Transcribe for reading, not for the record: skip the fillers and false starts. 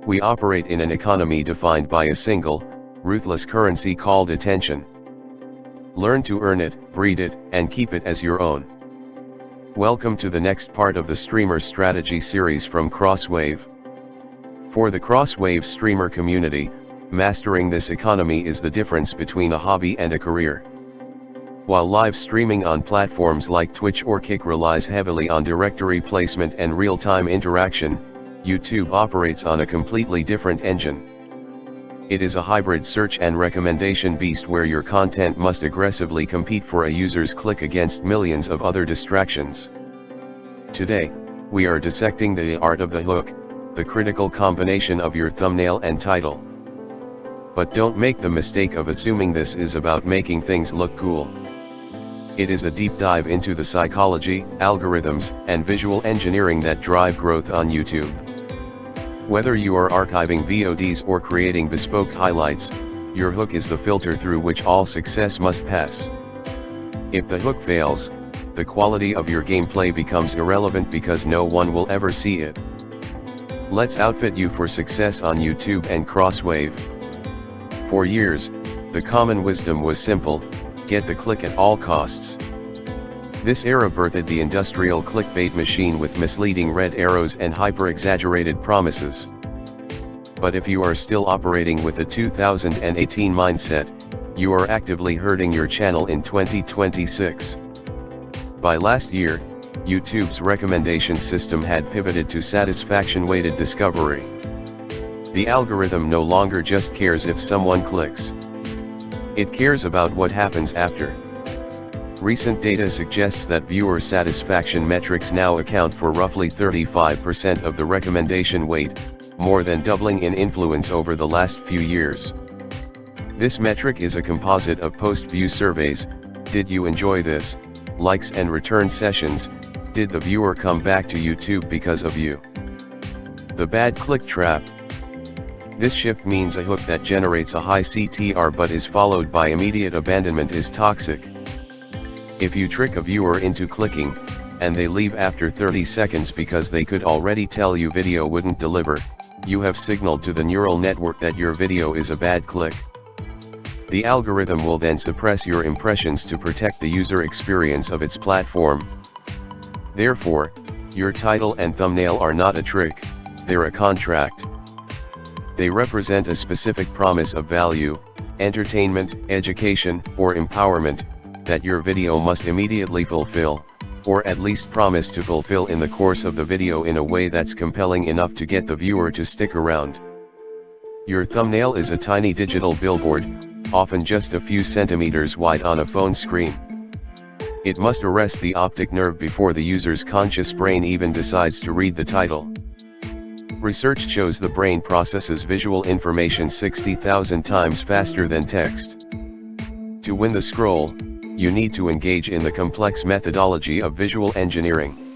We operate in an economy defined by a single, ruthless currency called attention. Learn to earn it, breed it, and keep it as your own. Welcome to the next part of the Streamer Strategy series from Crosswave. For the Crosswave streamer community, mastering this economy is the difference between a hobby and a career. While live streaming on platforms like Twitch or Kick relies heavily on directory placement and real-time interaction, YouTube operates on a completely different engine. It is a hybrid search and recommendation beast where your content must aggressively compete for a user's click against millions of other distractions. Today, we are dissecting the art of the hook, the critical combination of your thumbnail and title. But don't make the mistake of assuming this is about making things look cool. It is a deep dive into the psychology, algorithms, and visual engineering that drive growth on YouTube. Whether you are archiving VODs or creating bespoke highlights, your hook is the filter through which all success must pass. If the hook fails, the quality of your gameplay becomes irrelevant because no one will ever see it. Let's outfit you for success on YouTube and Crosswave. For years, the common wisdom was simple: get the click at all costs. This era birthed the industrial clickbait machine with misleading red arrows and hyper-exaggerated promises. But if you are still operating with a 2018 mindset, you are actively hurting your channel in 2026. By last year, YouTube's recommendation system had pivoted to satisfaction-weighted discovery. The algorithm no longer just cares if someone clicks. It cares about what happens after. Recent data suggests that viewer satisfaction metrics now account for roughly 35% of the recommendation weight, more than doubling in influence over the last few years. This metric is a composite of post-view surveys: did you enjoy this, likes and return sessions, did the viewer come back to YouTube because of you. The bad click trap. This shift means a hook that generates a high CTR but is followed by immediate abandonment is toxic. If you trick a viewer into clicking, and they leave after 30 seconds because they could already tell you video wouldn't deliver, you have signaled to the neural network that your video is a bad click. The algorithm will then suppress your impressions to protect the user experience of its platform. Therefore, your title and thumbnail are not a trick, they're a contract. They represent a specific promise of value, entertainment, education, or empowerment, that your video must immediately fulfill, or at least promise to fulfill in the course of the video in a way that's compelling enough to get the viewer to stick around. Your thumbnail is a tiny digital billboard, often just a few centimeters wide on a phone screen. It must arrest the optic nerve before the user's conscious brain even decides to read the title. Research shows the brain processes visual information 60,000 times faster than text. To win the scroll, you need to engage in the complex methodology of visual engineering.